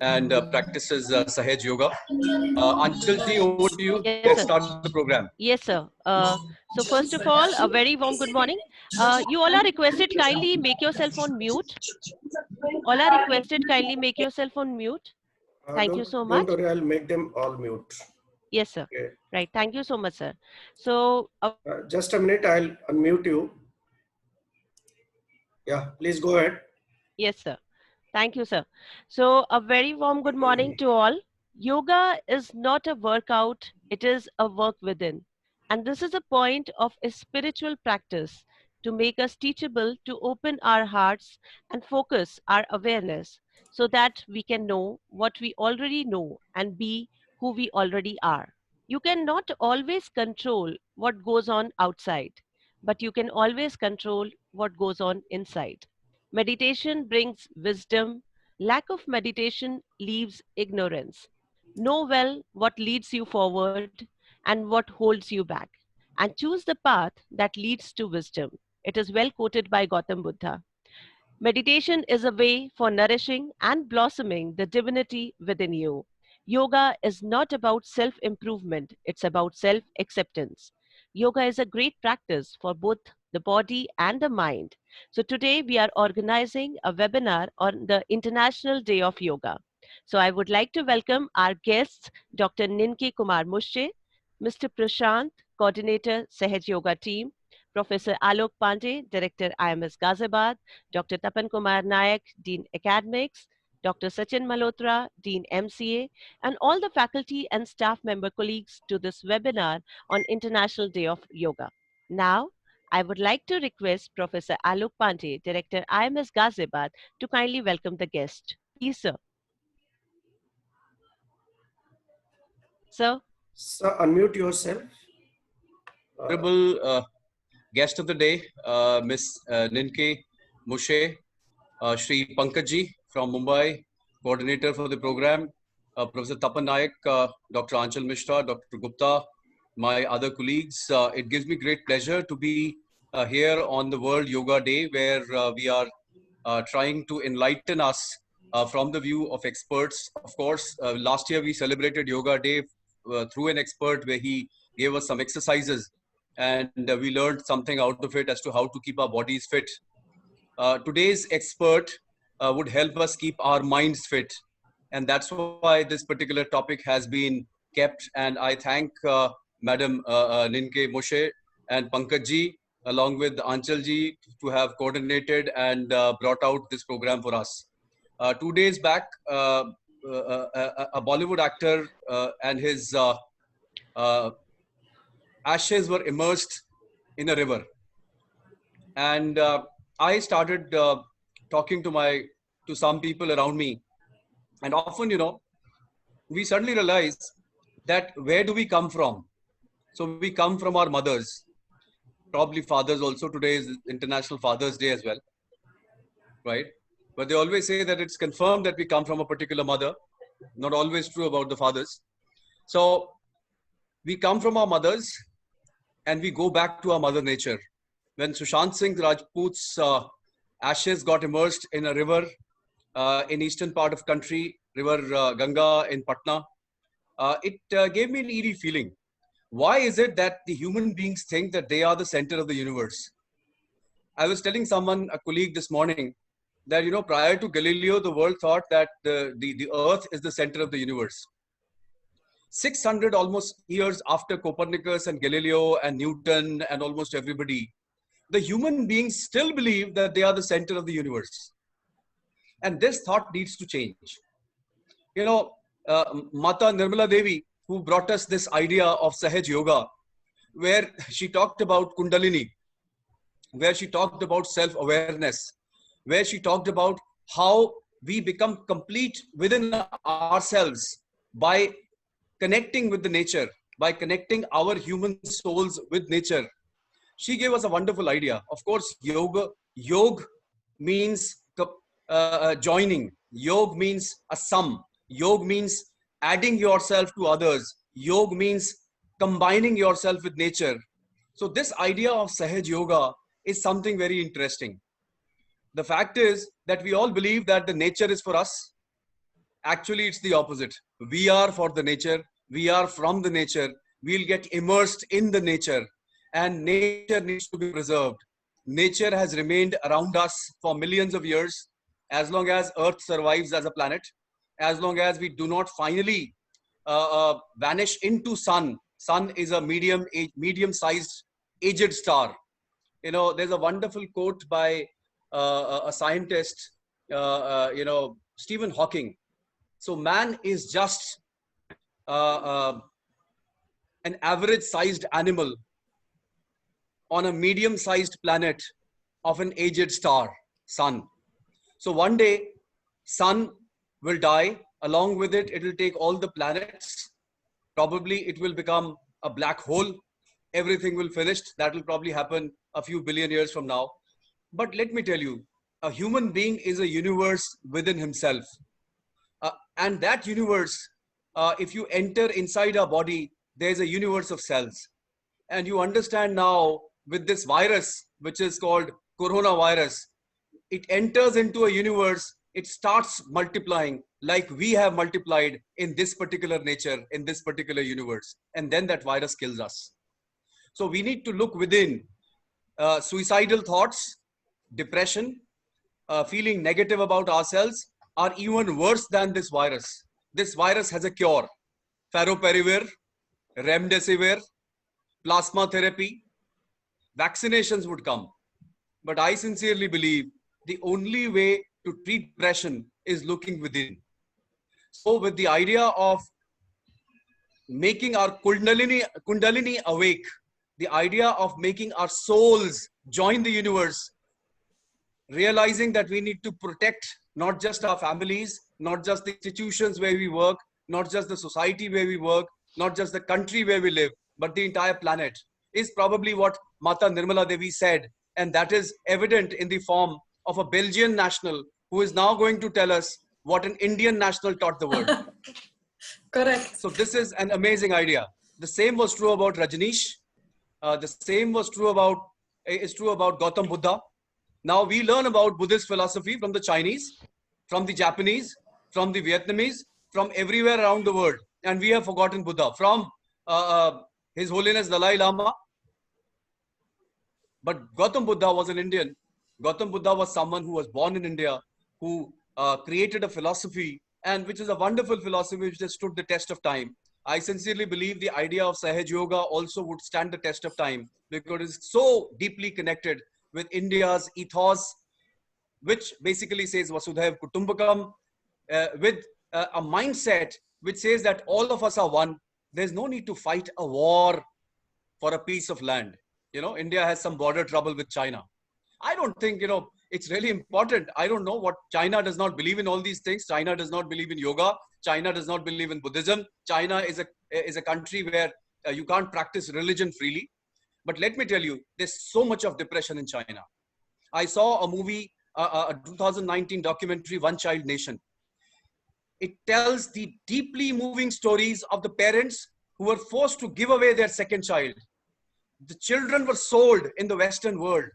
and practices Sahaj Yoga. Anchalji, over to you. Yes, Let's sir. start the program. Yes, sir. So first of all, a very warm good morning. You all are requested kindly make yourself on mute. All are requested kindly make yourself on mute. Thank you so Don't much. worry, I'll make them all mute. Yes, sir. Okay. Right. Thank you so much, sir. So, Just a minute, I'll unmute you. Yeah, please go ahead. yes, sir. Thank you, sir. So, a very warm good morning to all. Yoga is not a workout, it is a work within. And this is a point of a spiritual practice to make us teachable, to open our hearts and focus our awareness so that we can know what we already know and be who we already are. You cannot always control what goes on outside, but you can always control what goes on inside. Meditation brings wisdom. Lack of meditation leaves ignorance. Know well what leads you forward and what holds you back, and choose the path that leads to wisdom. It is well quoted by Gautam Buddha. Meditation is a way for nourishing and blossoming the divinity within you. Yoga is not about self improvement, it's about self acceptance. Yoga is a great practice for both the body and the mind. So, today we are organizing a webinar on the International Day of Yoga. So, I would like to welcome our guests, Dr. Ninke Kumar Mushche, Mr. Prashant, Coordinator, Sahaj Yoga Team, Professor Alok Pandey, Director, IMS Ghaziabad, Dr. Tapan Kumar Nayak, Dean Academics, Dr. Sachin Malhotra, Dean MCA, and all the faculty and staff member colleagues to this webinar on International Day of Yoga. Now, I would like to request Professor Alok Pandey, Director, IMS Ghaziabad, to kindly welcome the guest. Please, sir. Sir? So unmute yourself. Honorable guest of the day, Miss Ninke Mushe, Shri Pankajji from Mumbai, coordinator for the program, Professor Tapan Nayak, Dr. Anchal Mishra, Dr. Gupta, my other colleagues. It gives me great pleasure to be here on the World Yoga Day, where we are trying to enlighten us from the view of experts. Of course, last year we celebrated Yoga Day through an expert where he gave us some exercises, and we learned something out of it as to how to keep our bodies fit. Today's expert would help us keep our minds fit. And that's why this particular topic has been kept. And I thank Madam Ninke Moshe and Pankajji, along with Anchalji, to have coordinated and brought out this program for us. 2 days back, a Bollywood actor and his ashes were immersed in a river. And I started talking to some people around me, and often, we suddenly realize that where do we come from? So we come from our mothers, probably fathers also. Today is International Father's Day as well, right? But they always say that it's confirmed that we come from a particular mother. Not always true about the fathers. So we come from our mothers, and we go back to our mother nature. When Sushant Singh Rajput's ashes got immersed in a river in eastern part of country, river Ganga in Patna, it gave me an eerie feeling. Why is it that the human beings think that they are the center of the universe? I was telling someone, a colleague this morning, that, prior to Galileo, the world thought that the earth is the center of the universe. 600 almost years after Copernicus and Galileo and Newton and almost everybody, the human beings still believe that they are the center of the universe. And this thought needs to change. Mata Nirmala Devi, who brought us this idea of Sahaj Yoga, where she talked about Kundalini, where she talked about self-awareness, where she talked about how we become complete within ourselves by connecting with the nature, by connecting our human souls with nature. She gave us a wonderful idea. Of course, yoga means joining. Yoga means a sum. Yoga means adding yourself to others. Yoga means combining yourself with nature. So this idea of Sahaj Yoga is something very interesting. The fact is that we all believe that the nature is for us. Actually, it's the opposite. We are for the nature. We are from the nature. We'll get immersed in the nature, and nature needs to be preserved. Nature has remained around us for millions of years. As long as Earth survives as a planet, as long as we do not finally vanish into sun. Sun is a medium-sized aged star. There's a wonderful quote by a scientist, Stephen Hawking. So man is just uh, uh, an average-sized animal on a medium-sized planet of an aged star, sun. So one day, sun will die. Along with it, it will take all the planets. Probably it will become a black hole. Everything will finish. That will probably happen a few billion years from now. But let me tell you, a human being is a universe within himself. And that universe, if you enter inside our body, there's a universe of cells. And you understand now with this virus, which is called coronavirus, it enters into a universe, it starts multiplying like we have multiplied in this particular nature, in this particular universe. And then that virus kills us. So we need to look within. Suicidal thoughts, depression, feeling negative about ourselves are even worse than this virus. This virus has a cure. Favipiravir, remdesivir, plasma therapy, vaccinations would come. But I sincerely believe the only way to treat depression is looking within. So with the idea of making our kundalini awake, the idea of making our souls join the universe, realizing that we need to protect not just our families, not just the institutions where we work, not just the society where we work, not just the country where we live, but the entire planet, is probably what Mata Nirmala Devi said. And that is evident in the form of a Belgian national who is now going to tell us what an Indian national taught the world. Correct. So this is an amazing idea. The same was true about Rajneesh. The same was true about Gautam Buddha. Now we learn about Buddhist philosophy from the Chinese, from the Japanese, from the Vietnamese, from everywhere around the world. And we have forgotten Buddha. From His Holiness Dalai Lama. But Gautam Buddha was an Indian. Gautam Buddha was someone who was born in India, who created a philosophy, and which is a wonderful philosophy which has stood the test of time. I sincerely believe the idea of Sahaj Yoga also would stand the test of time because it's so deeply connected with India's ethos, which basically says Vasudhaiv Kutumbakam, with a mindset which says that all of us are one. There's no need to fight a war for a piece of land. India has some border trouble with China. I don't think, it's really important. I don't know what China does not believe in all these things. China does not believe in yoga. China does not believe in Buddhism. China is a country where you can't practice religion freely. But let me tell you, there's so much of depression in China. I saw a movie, a 2019 documentary, One Child Nation. It tells the deeply moving stories of the parents who were forced to give away their second child. The children were sold in the Western world.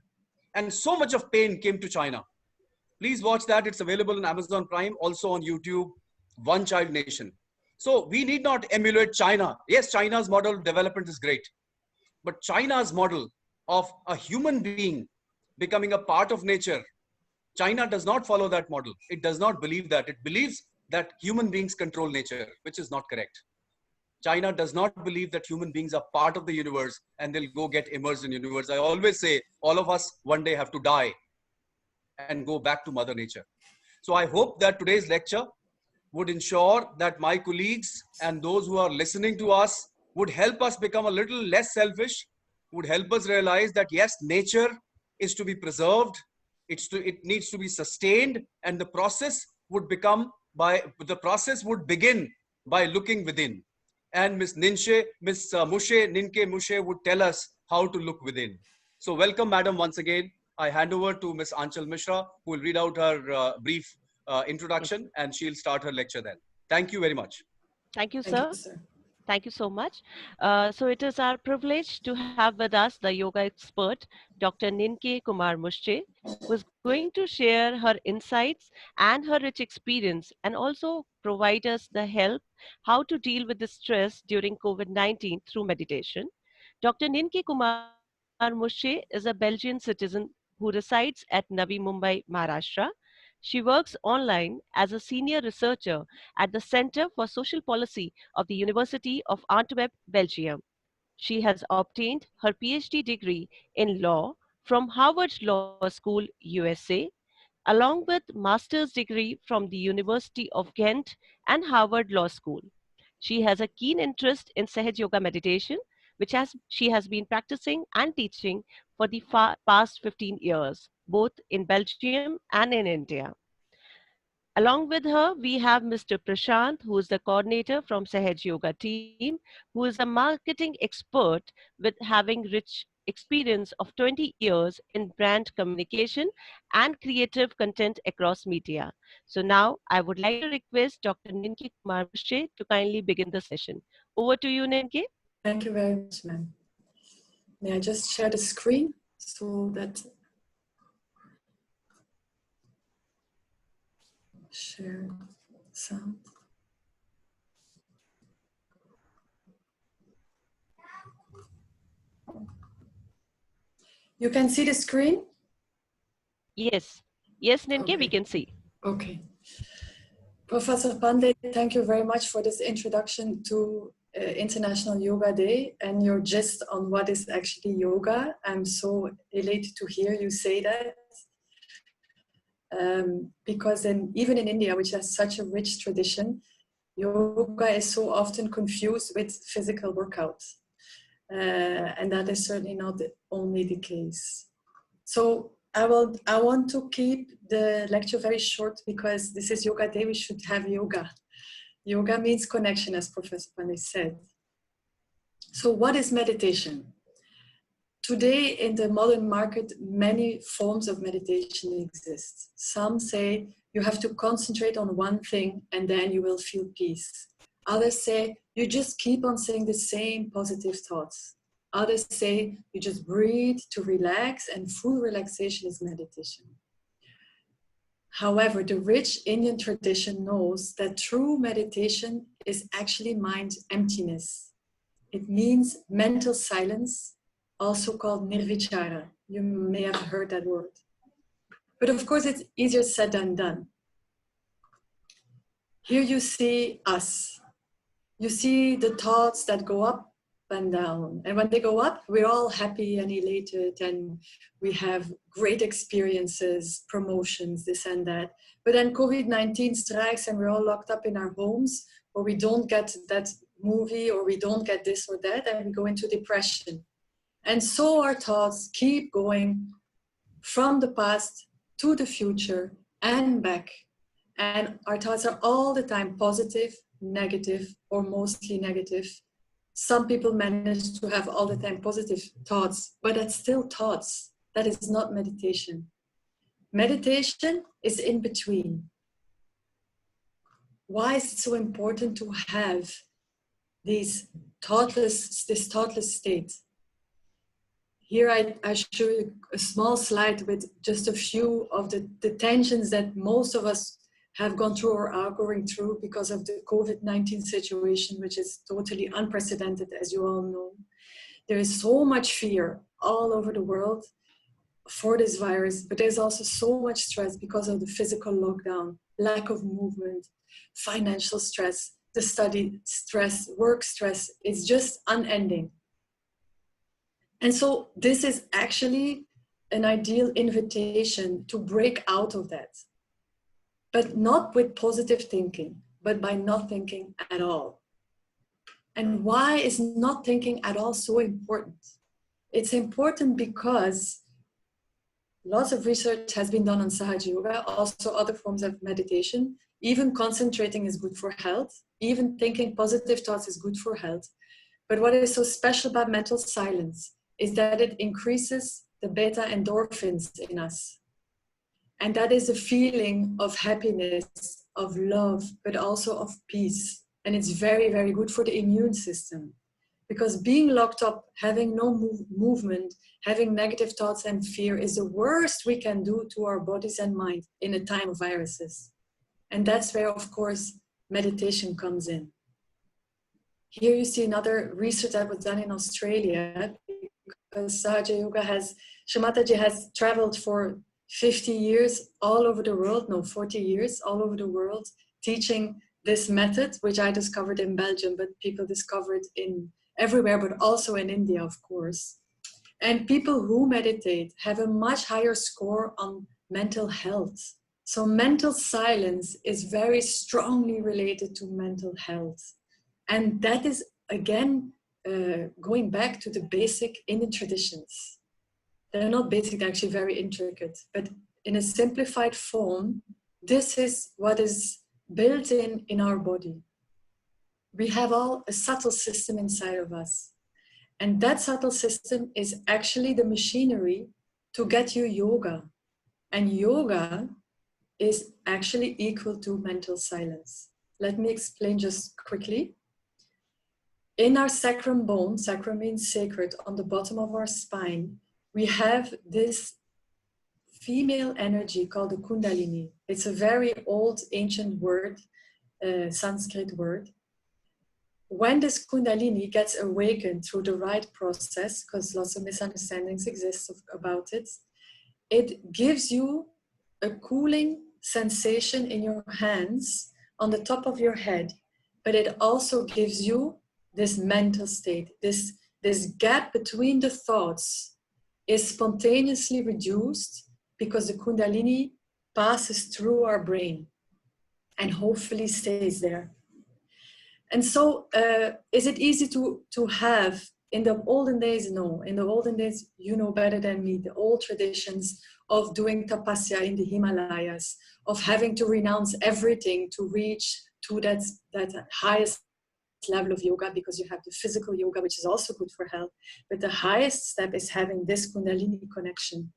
And so much of pain came to China. Please watch that. It's available on Amazon Prime, also on YouTube, One Child Nation. So we need not emulate China. Yes, China's model of development is great. But China's model of a human being becoming a part of nature, China does not follow that model. It does not believe that. It believes that human beings control nature, which is not correct. China does not believe that human beings are part of the universe and they'll go get immersed in the universe. I always say all of us one day have to die and go back to Mother Nature. So I hope that today's lecture would ensure that my colleagues and those who are listening to us would help us become a little less selfish, would help us realize that yes, nature is to be preserved, it needs to be sustained, and the process would begin by looking within. And Miss Mushe Ninke Mushe would tell us how to look within. So welcome, madam, once again. I hand over to Miss Anchal Mishra, who will read out her brief introduction, and she'll start her lecture then. Thank you very much. Thank you, Thank sir. you, sir. Thank you so much. So it is our privilege to have with us the yoga expert, Dr. Ninke Kumar Mushche, who is going to share her insights and her rich experience and also provide us the help how to deal with the stress during COVID-19 through meditation. Dr. Ninke Kumar Mushche is a Belgian citizen who resides at Navi Mumbai, Maharashtra. She works online as a senior researcher at the Center for Social Policy of the University of Antwerp, Belgium. She has obtained her PhD degree in law from Harvard Law School, USA, along with master's degree from the University of Ghent and Harvard Law School. She has a keen interest in Sahaj Yoga meditation, she has been practicing and teaching for the past 15 years, both in Belgium and in India. Along with her, we have Mr. Prashant, who is the coordinator from Sahaj Yoga team, who is a marketing expert with having rich experience of 20 years in brand communication and creative content across media. So now I would like to request Dr. Ninki Kumar Mushche to kindly begin the session. Over to you, Ninki. Thank you very much, ma'am. May I just share the screen so that share sound. You can see the screen? Yes. Yes, Ninki, we Okay. can see. Okay. Professor Pandey, thank you very much for this introduction to International Yoga Day and your gist on what is actually yoga. I'm so elated to hear you say that. Because even in India, which has such a rich tradition, yoga is so often confused with physical workout. And that is certainly not only the case. So I want to keep the lecture very short because this is Yoga Day, we should have yoga. Yoga means connection, as Professor Pandey said. So what is meditation? Today in the modern market, many forms of meditation exist. Some say you have to concentrate on one thing and then you will feel peace. Others say you just keep on saying the same positive thoughts. Others say you just breathe to relax and full relaxation is meditation. However, the rich Indian tradition knows that true meditation is actually mind emptiness. It means mental silence, also called nirvichara. You may have heard that word. But of course, it's easier said than done. Here you see us. You see the thoughts that go up and down. And when they go up, we're all happy and elated and we have great experiences, promotions, this and that. But then COVID-19 strikes and we're all locked up in our homes, or we don't get that movie, or we don't get this or that, and we go into depression. And so our thoughts keep going from the past to the future and back. And our thoughts are all the time positive, negative, or mostly negative. Some people manage to have all the time positive thoughts, but that's still thoughts. That is not meditation. Meditation is in between. Why is it so important to have this thoughtless state? Here I show you a small slide with just a few of the tensions that most of us have gone through or are going through because of the COVID-19 situation, which is totally unprecedented, as you all know. There is so much fear all over the world for this virus, but there's also so much stress because of the physical lockdown, lack of movement, financial stress, the study stress, work stress. It's just unending. And so this is actually an ideal invitation to break out of that. But not with positive thinking, but by not thinking at all. And why is not thinking at all so important? It's important because lots of research has been done on Sahaj Yoga, also other forms of meditation. Even concentrating is good for health. Even thinking positive thoughts is good for health. But what is so special about mental silence is that it increases the beta endorphins in us. And that is a feeling of happiness, of love, but also of peace. And it's very, very good for the immune system. Because being locked up, having no movement, having negative thoughts and fear is the worst we can do to our bodies and mind in a time of viruses. And that's where, of course, meditation comes in. Here you see another research that was done in Australia, because Shamataji has traveled for 50 years all over the world, no, 40 years all over the world, teaching this method, which I discovered in Belgium, but people discovered in everywhere, but also in India, of course. And people who meditate have a much higher score on mental health. So mental silence is very strongly related to mental health. And that is, again, going back to the basic Indian traditions. They're not basic, they're actually very intricate. But in a simplified form, this is what is built in our body. We have all a subtle system inside of us. And that subtle system is actually the machinery to get you yoga. And yoga is actually equal to mental silence. Let me explain just quickly. In our sacrum bone, sacrum means sacred, on the bottom of our spine, we have this female energy called the Kundalini. It's a very old, ancient word, Sanskrit word. When this Kundalini gets awakened through the right process, because lots of misunderstandings exist about it, it gives you a cooling sensation in your hands on the top of your head, but it also gives you this mental state, this gap between the thoughts is spontaneously reduced because the Kundalini passes through our brain and hopefully stays there. And so, is it easy to have? In the olden days, no. In the olden days, you know better than me, the old traditions of doing tapasya in the Himalayas, of having to renounce everything to reach to that highest level of yoga, because you have the physical yoga, which is also good for health. But the highest step is having this Kundalini connection.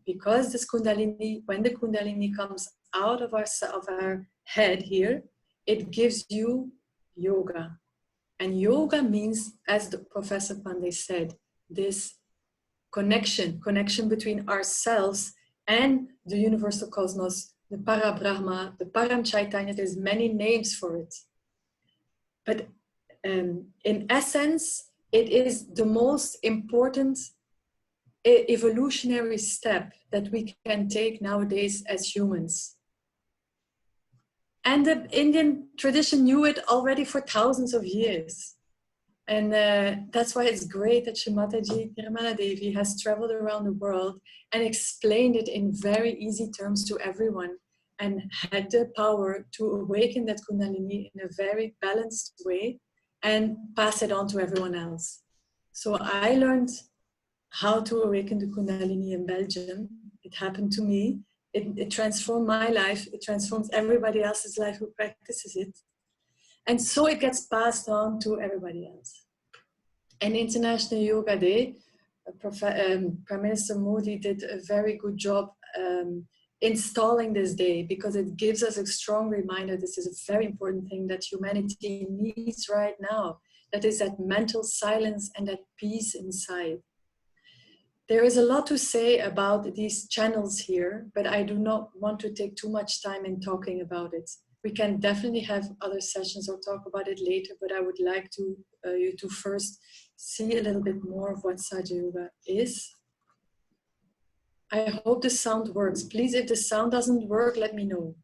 Because this Kundalini, when the Kundalini comes out of our head here, it gives you yoga. And yoga means, as the Professor Pandey said, this connection between ourselves and the universal cosmos, the Parabrahma, the Param Chaitanya. There's many names for it. But in essence, it is the most important evolutionary step that we can take nowadays as humans. And the Indian tradition knew it already for thousands of years. And that's why it's great that Shrimataji Nirmala Devi has traveled around the world and explained it in very easy terms to everyone, and had the power to awaken that Kundalini in a very balanced way and pass it on to everyone else. So I learned how to awaken the Kundalini in Belgium. It happened to me. It transformed my life. It transforms everybody else's life who practices it. And so it gets passed on to everybody else. And International Yoga Day, Prime Minister Modi did a very good job installing this day, because it gives us a strong reminder this is a very important thing that humanity needs right now. That is that mental silence and that peace inside. There is a lot to say about these channels here, but I do not want to take too much time in talking about it. We can definitely have other sessions or talk about it later, but I would like to you to first see a little bit more of what Sahaja Yoga is. I hope the sound works. Please, if the sound doesn't work, let me know.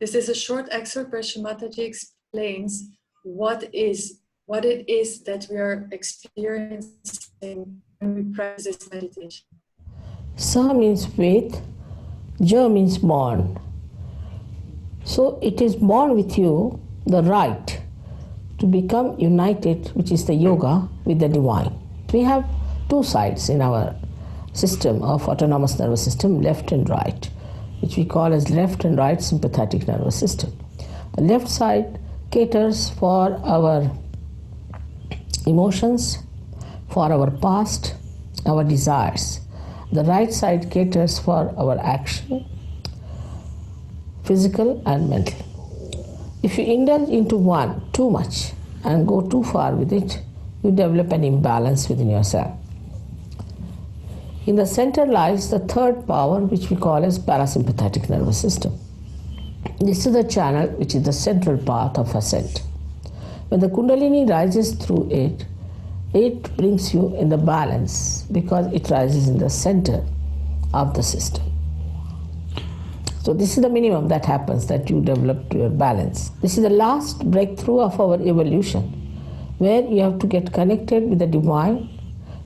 This is a short excerpt where Shrimataji explains what it is that we are experiencing when we practice this meditation. Sa means faith, Ja means born. So it is born with you the right to become united, which is the yoga, with the divine. We have two sides in our system of autonomous nervous system, left and right, which we call as left and right sympathetic nervous system. The left side caters for our emotions, for our past, our desires. The right side caters for our action, physical and mental. If you indulge into one too much and go too far with it, you develop an imbalance within yourself. In the center lies the third power, which we call as parasympathetic nervous system. This is the channel which is the central path of ascent. When the Kundalini rises through it, it brings you in the balance because it rises in the center of the system. So this is the minimum that happens, that you develop to your balance. This is the last breakthrough of our evolution, where you have to get connected with the divine.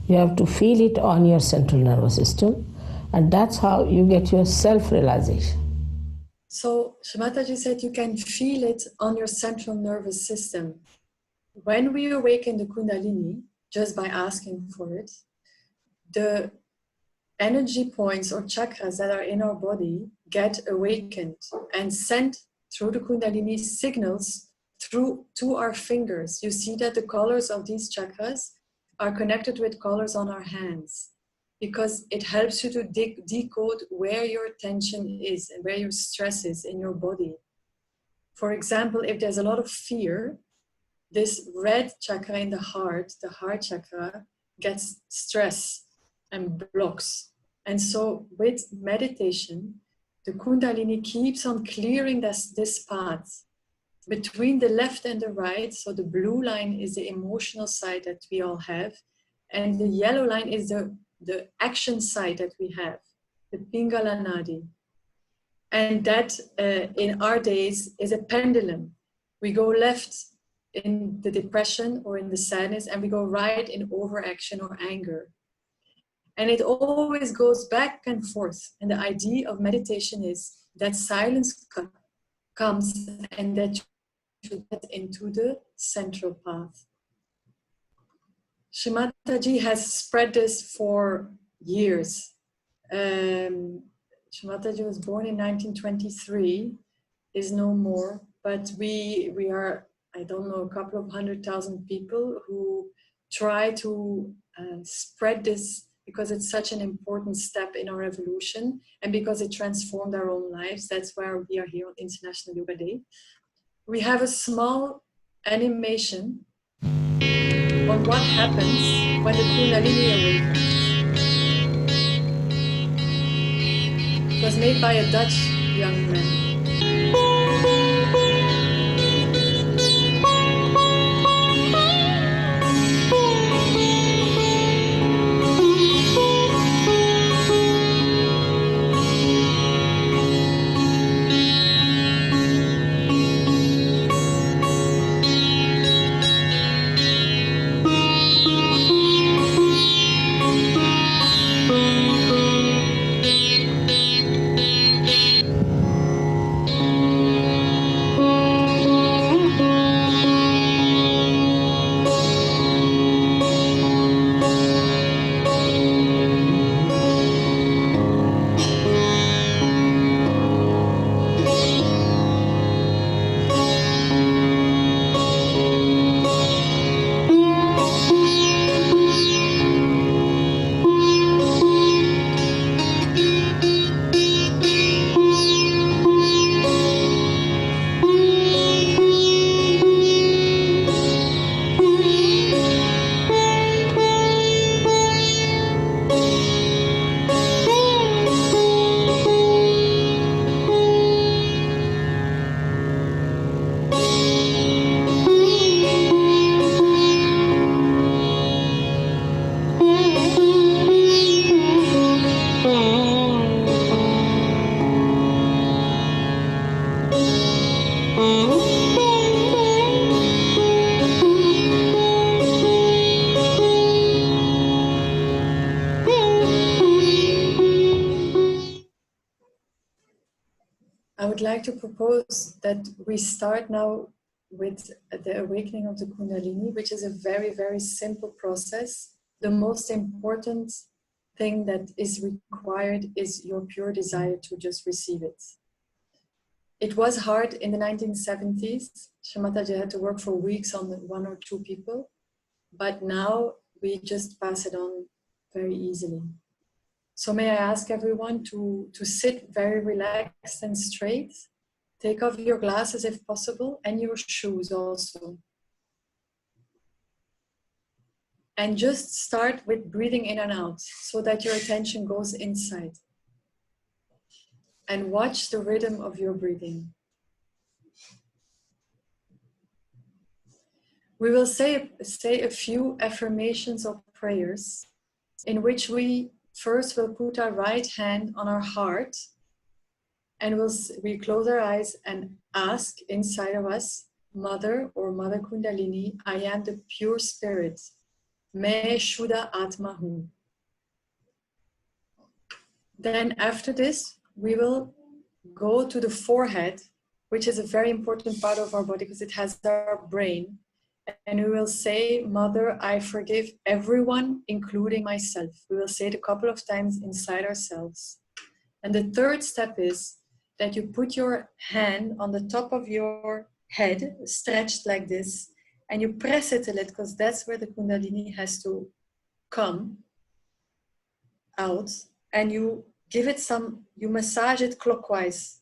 You have to feel it on your central nervous system, and that's how you get your self-realization. So Shimataji said you can feel it on your central nervous system. When we awaken the Kundalini, just by asking for it, the energy points or chakras that are in our body get awakened and sent through the Kundalini signals through to our fingers. You see that the colors of these chakras are connected with colors on our hands, because it helps you to decode where your tension is and where your stress is in your body. For example, if there's a lot of fear, this red chakra in the heart chakra, gets stress and blocks. And so with meditation, the Kundalini keeps on clearing this path between the left and the right. So the blue line is the emotional side that we all have, and the yellow line is the action side that we have, the Pingala Nadi. And that in our days is a pendulum. We go left in the depression or in the sadness, and we go right in overaction or anger. And it always goes back and forth. And the idea of meditation is that silence comes and that you get into the central path. Shimataji has spread this for years. Shimataji was born in 1923, is no more, but we are, I don't know, a couple of 100,000 people who try to spread this, because it's such an important step in our evolution and because it transformed our own lives. That's why we are here on International Yoga Day. We have a small animation on what happens when the Kundalini awakens. It was made by a Dutch young man. I would like to propose that we start now with the awakening of the Kundalini, which is a very, very simple process. The most important thing that is required is your pure desire to just receive it. It was hard in the 1970s. Shimataji had to work for weeks on one or two people, but now we just pass it on very easily. So may I ask everyone to sit very relaxed and straight, Take off your glasses if possible and your shoes also. And just start with breathing in and out so that your attention goes inside. And watch the rhythm of your breathing. We will say a few affirmations or prayers in which we first will put our right hand on our heart and we close our eyes and ask inside of us, Mother or Mother Kundalini, I am the pure spirit. Me Shuddha Atmahu. Then after this, we will go to the forehead, which is a very important part of our body because it has our brain. And we will say, Mother, I forgive everyone, including myself. We will say it a couple of times inside ourselves. And the third step is that you put your hand on the top of your head, stretched like this, and you press it a little because that's where the Kundalini has to come out. And you give it you massage it clockwise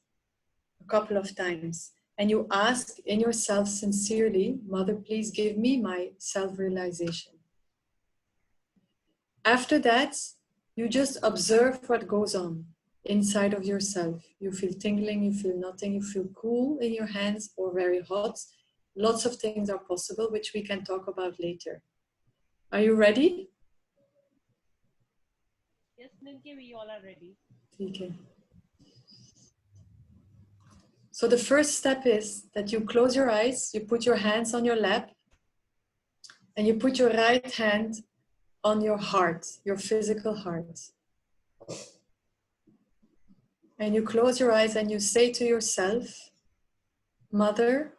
a couple of times. And you ask in yourself sincerely, Mother, please give me my self-realization. After that, you just observe what goes on inside of yourself. You feel tingling, you feel nothing, you feel cool in your hands or very hot. Lots of things are possible, which we can talk about later. Are you ready? Yes, Ninke, we all are ready. Okay. So the first step is that you close your eyes, you put your hands on your lap, and you put your right hand on your heart, your physical heart. And you close your eyes and you say to yourself, Mother,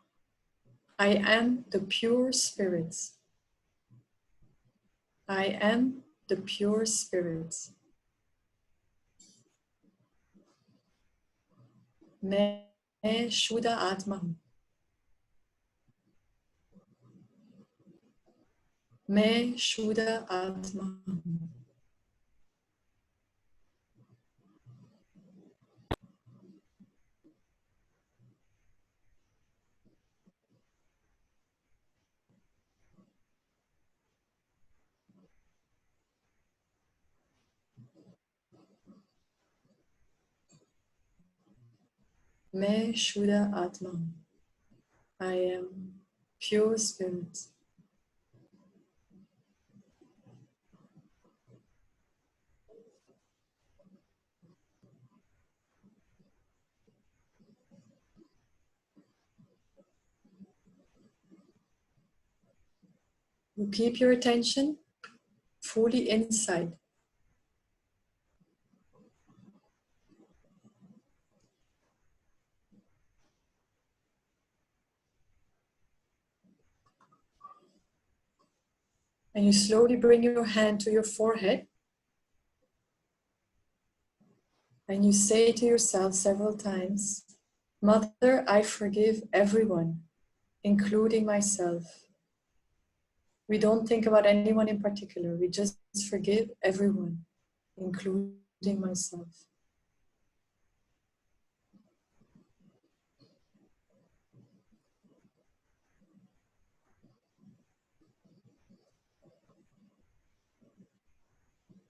I am the pure spirit. I am the pure spirit. Me Shuddha Atmahu. Me Shuddha Atmahu. Me Shuddha Atmahu. I am pure spirit. You keep your attention fully inside. And you slowly bring your hand to your forehead. And you say to yourself several times, Mother, I forgive everyone, including myself. We don't think about anyone in particular. We just forgive everyone, including myself.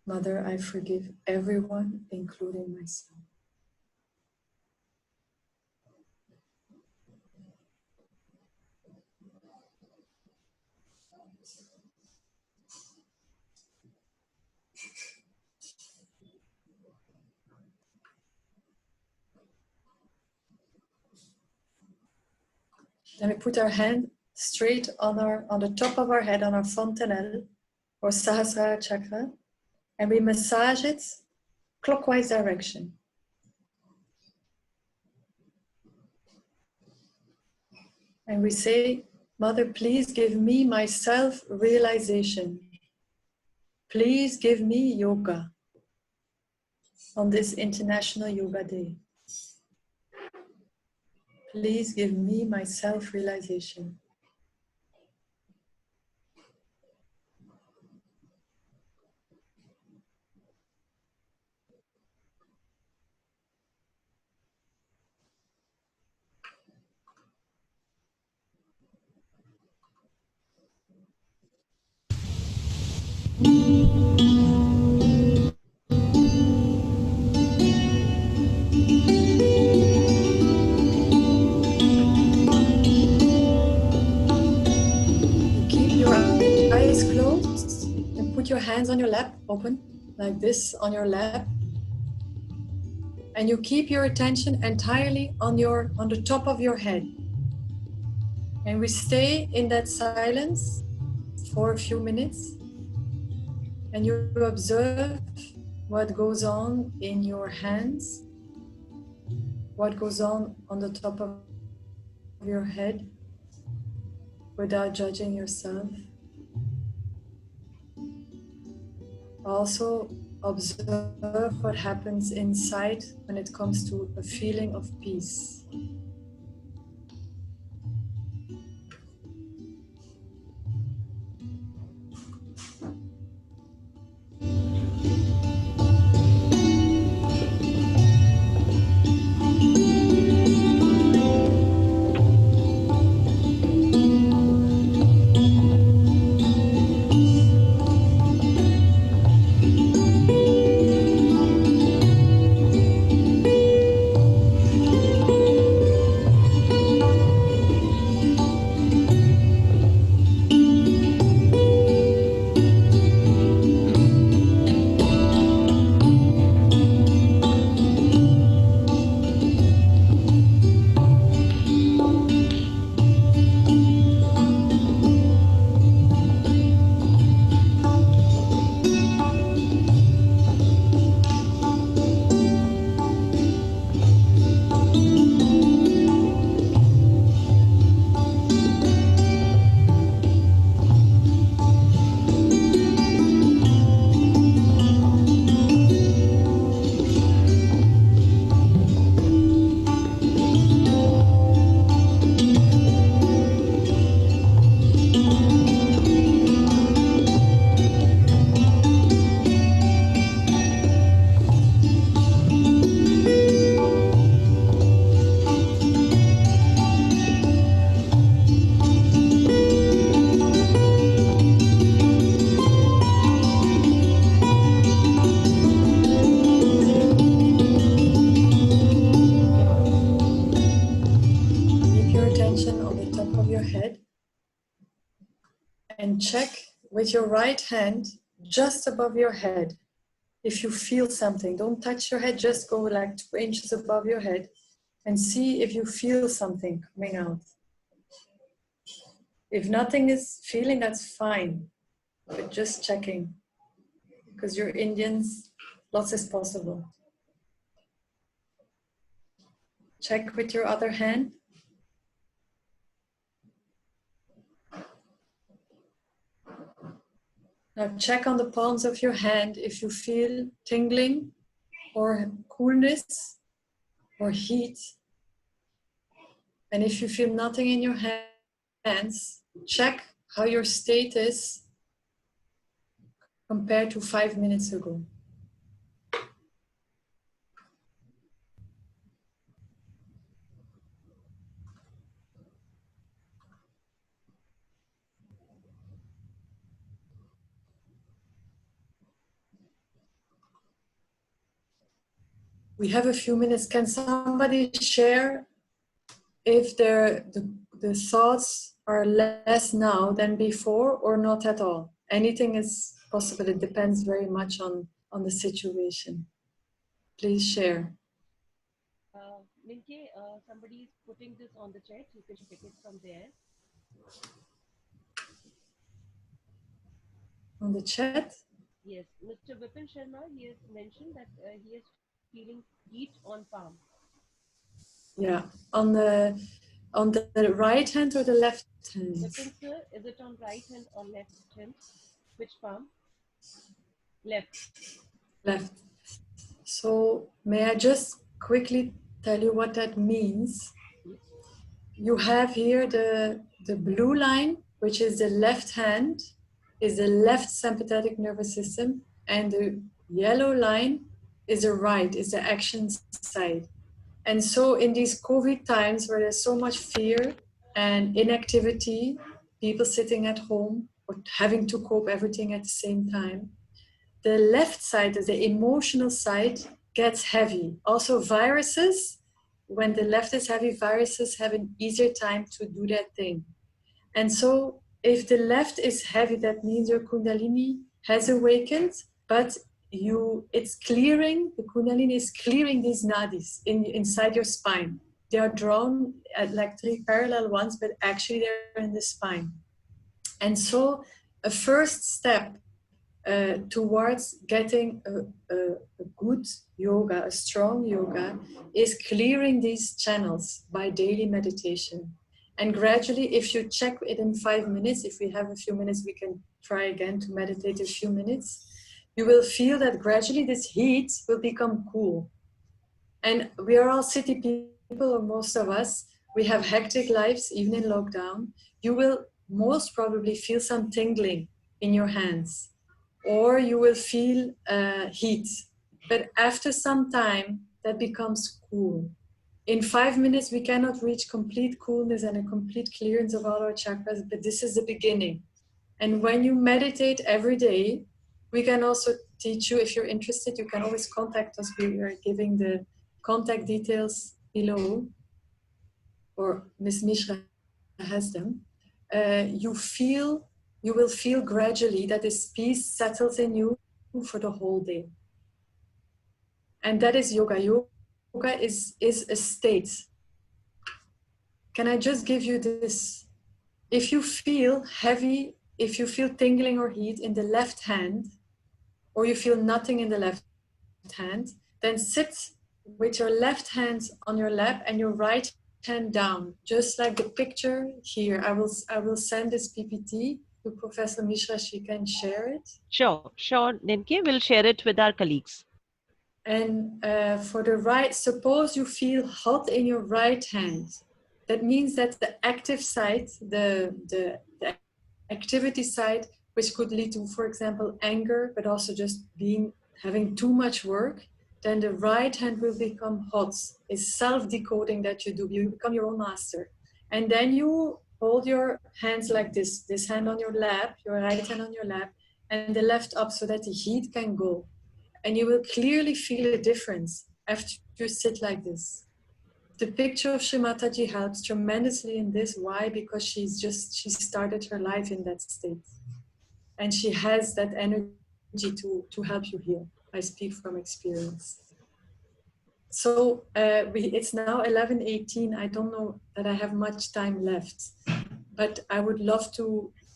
Mother, I forgive everyone, including myself. Then we put our hand straight on the top of our head, on our fontanelle or Sahasrara chakra, and we massage it clockwise direction. And we say, Mother, please give me my self-realization. Please give me yoga on this International Yoga Day. Please give me my self-realization. Keep your eyes closed and put your hands on your lap, open like this on your lap. And you keep your attention entirely on the top of your head. And we stay in that silence for a few minutes. And you observe what goes on in your hands, what goes on the top of your head, without judging yourself. Also observe what happens inside when it comes to a feeling of peace. Keep your attention on the top of your head and check with your right hand just above your head if you feel something. Don't touch your head, just go like 2 inches above your head and see if you feel something coming out. If nothing is feeling, that's fine, but just checking, because you're Indians, lots is possible. Check with your other hand. Now check on the palms of your hand if you feel tingling or coolness or heat. And if you feel nothing in your hands, check how your state is compared to 5 minutes ago. We have a few minutes. Can somebody share if the thoughts are less now than before or not at all? Anything is possible. It depends very much on the situation. Please share. Minke, somebody is putting this on the chat. You can pick it from there. On the chat? Yes, Mr. Vipin Sharma, he has mentioned that he is feeling heat on palm. Yeah, on the right hand or the left hand? Vipin sir, is it on right hand or left hand? Which palm? Left. Left. So may I just quickly tell you what that means? You have here the blue line, which is the left hand, is the left sympathetic nervous system, and the yellow line is the right, is the action side. And so in these COVID times where there's so much fear and inactivity, people sitting at home or having to cope everything at the same time, the left side, the emotional side, gets heavy. Also viruses, when the left is heavy, viruses have an easier time to do that thing. And so if the left is heavy, that means your Kundalini has awakened, but it's clearing, the Kundalini is clearing these nadis inside your spine. They are drawn at like 3 parallel ones, but actually they're in the spine. And so a first step towards getting a good yoga, a strong yoga, is clearing these channels by daily meditation. And gradually, if you check it in 5 minutes, if we have a few minutes, we can try again to meditate a few minutes. You will feel that gradually this heat will become cool. And we are all city people, or most of us, we have hectic lives, even in lockdown. You will most probably feel some tingling in your hands, or you will feel heat. But after some time, that becomes cool. In 5 minutes, we cannot reach complete coolness and a complete clearance of all our chakras, but this is the beginning. And when you meditate every day, we can also teach you, if you're interested, you can always contact us. We are giving the contact details below, or Ms. Mishra has them. You will feel gradually that this peace settles in you for the whole day. And that is yoga. Yoga is a state. Can I just give you this? If you feel heavy, if you feel tingling or heat in the left hand, or you feel nothing in the left hand, then sit with your left hand on your lap and your right hand down, just like the picture here. I will send this PPT to Professor Mishra. She can share it. Sure, Nimke. We'll share it with our colleagues. And for the right, suppose you feel hot in your right hand. That means that the active side, the activity side, which could lead to, for example, anger, but also just having too much work, then the right hand will become hot. It's self-decoding that you do. You become your own master. And then you hold your hands like this hand on your lap, your right hand on your lap, and the left up so that the heat can go. And you will clearly feel a difference after you sit like this. The picture of Shrimataji helps tremendously in this. Why? Because she started her life in that state. And she has that energy to help you heal. I speak from experience. So it's now 11:18. I don't know that I have much time left, but I would love to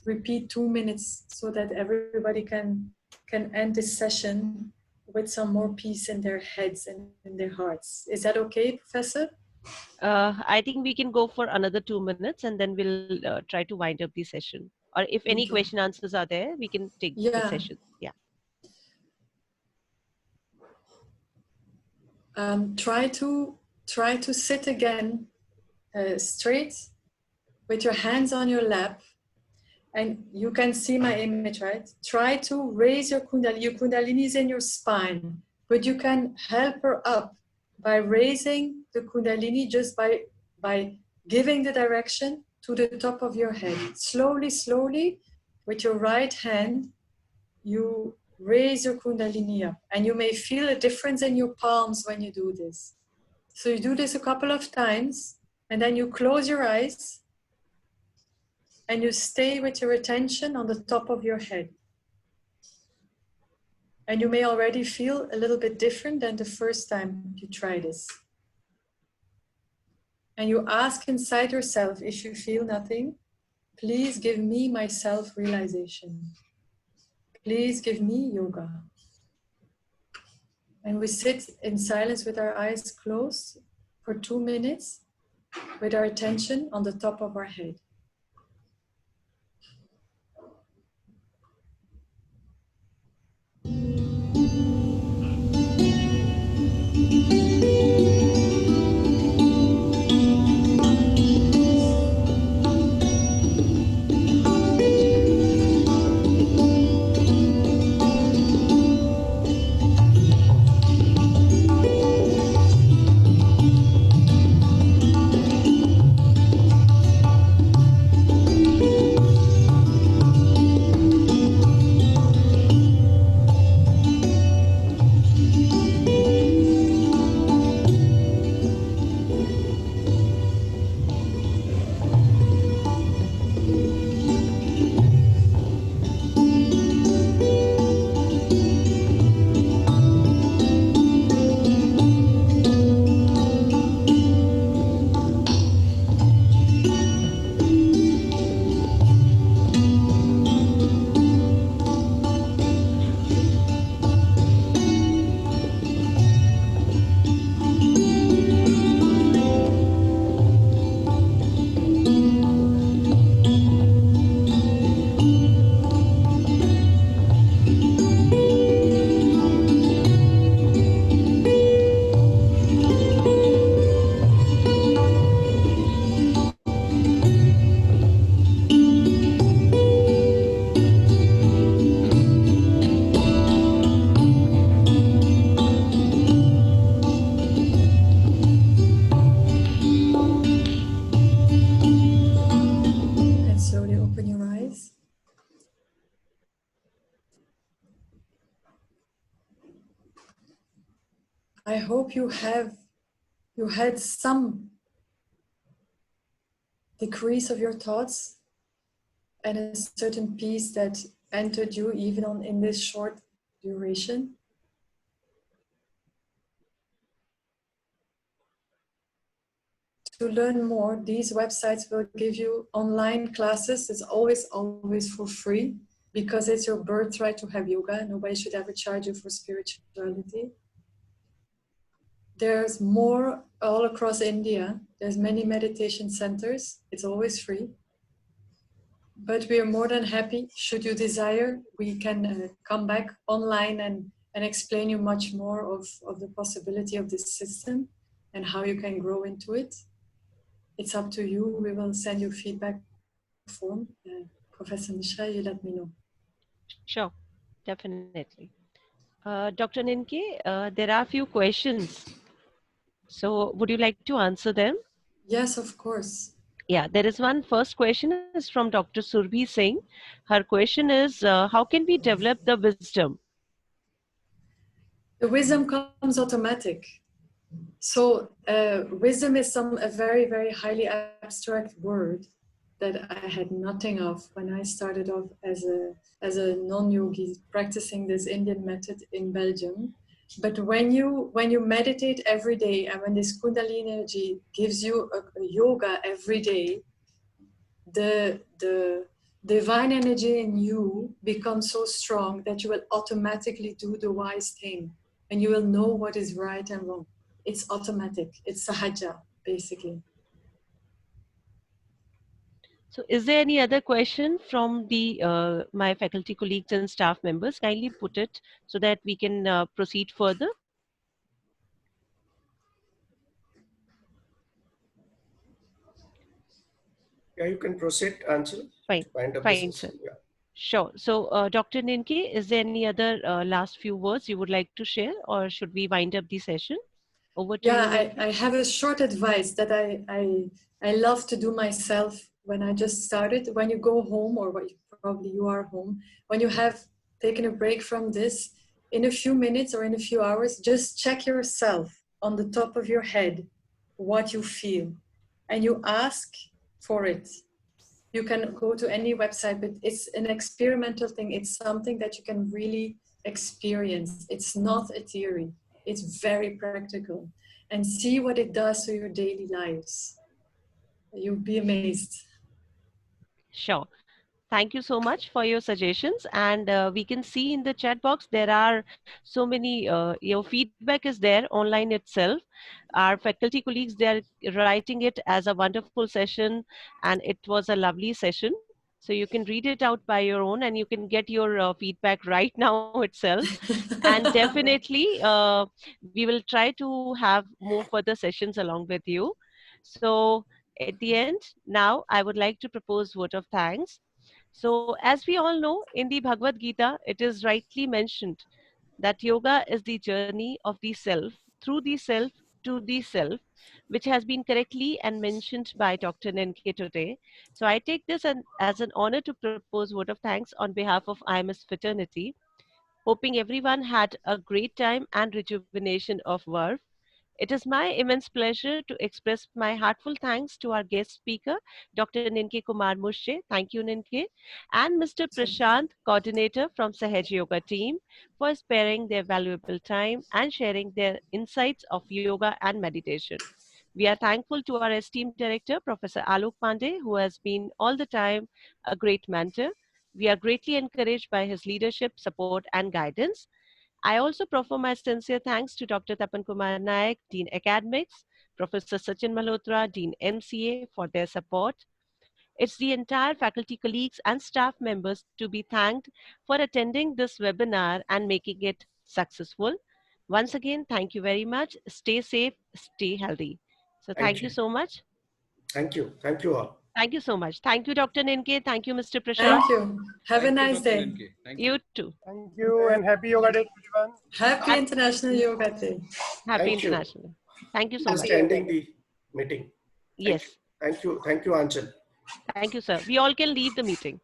repeat 2 minutes so that everybody can end this session with some more peace in their heads and in their hearts. Is that okay, Professor? I think we can go for another 2 minutes and then we'll try to wind up the session. Or if any Okay. question answers are there, we can take the session. Yeah. Try to sit again straight with your hands on your lap. And you can see my image, right? Try to raise your Kundalini. Your Kundalini is in your spine, but you can help her up by raising the Kundalini just by giving the direction to the top of your head. Slowly, slowly, with your right hand, you raise your Kundalini up. And you may feel a difference in your palms when you do this. So you do this a couple of times, and then you close your eyes, and you stay with your attention on the top of your head. And you may already feel a little bit different than the first time you try this. And you ask inside yourself, if you feel nothing, please give me my self-realization. Please give me yoga. And we sit in silence with our eyes closed for 2 minutes with our attention on the top of our head. eyes. I hope you had some decrease of your thoughts and a certain peace that entered you even in this short duration. To learn more, these websites will give you online classes. It's always for free because it's your birthright to have yoga. Nobody should ever charge you for spirituality. There's more all across India. There's many meditation centers. It's always free. But we are more than happy. Should you desire, we can come back online and explain you much more of the possibility of this system and how you can grow into it. It's up to you. We will send you feedback form. Professor Mishra, you let me know. Sure, definitely. Dr. Ninke, there are a few questions. So would you like to answer them? Yes, of course. Yeah, there is one. First question is from Dr. Surbhi Singh. Her question is, how can we develop the wisdom? The wisdom comes automatic. So wisdom is a very, very highly abstract word that I had nothing of when I started off as a non-yogi practicing this Indian method in Belgium. But when you meditate every day and when this Kundalini energy gives you a yoga every day, the divine energy in you becomes so strong that you will automatically do the wise thing and you will know what is right and wrong. It's automatic. It's sahaja, basically. So is there any other question from the my faculty colleagues and staff members? Kindly put it so that we can proceed further. Yeah, you can proceed, Ansel. Fine, Wind up the fine, sir. session. Yeah. Sure. So, Dr. Ninke, is there any other last few words you would like to share, or should we wind up the session? Over to you, Ninke. I have a short advice that I love to do myself when I just started. When you go home, or probably you are home, when you have taken a break from this, in a few minutes or in a few hours, just check yourself on the top of your head what you feel, and you ask for it. You can go to any website, but it's an experimental thing. It's something that you can really experience. It's not a theory. It's very practical. And see what it does to your daily lives. You'll be amazed. Sure. Thank you so much for your suggestions. And we can see in the chat box, there are so many, your feedback is there online itself. Our faculty colleagues, they are writing it as a wonderful session and it was a lovely session. So you can read it out by your own and you can get your feedback right now itself. And definitely, we will try to have more further sessions along with you. So at the end, now I would like to propose vote of thanks. So as we all know, in the Bhagavad Gita, it is rightly mentioned that yoga is the journey of the self, through the self to the self, which has been correctly and mentioned by Dr. Nenke today. So I take this as an honor to propose vote of thanks on behalf of IMS fraternity, hoping everyone had a great time and rejuvenation of work. It is my immense pleasure to express my heartfelt thanks to our guest speaker, Dr. Ninke Kumar Mushche. Thank you, Ninke. And Mr. Prashant, coordinator from Sahaj Yoga team, for sparing their valuable time and sharing their insights of yoga and meditation. We are thankful to our esteemed director, Professor Alok Pandey, who has been all the time a great mentor. We are greatly encouraged by his leadership, support, and guidance. I also proffer my sincere thanks to Dr. Tapan Kumar Naik, Dean Academics, Professor Sachin Malhotra, Dean MCA, for their support. It's the entire faculty colleagues and staff members to be thanked for attending this webinar and making it successful. Once again, thank you very much. Stay safe, stay healthy. So thank you so much. Thank you. Thank you all. Thank you so much. Thank you, Dr. Ninke. Thank you, Mr. Prashant. Thank you. Have a nice day. Thank you. You too. Thank you and happy Yoga Day to everyone. Happy International Yoga Day. Happy Thank you. International. Thank you so Just much. ending the meeting. Yes. Thank you. Thank you, Anchal. Thank you, sir. We all can leave the meeting.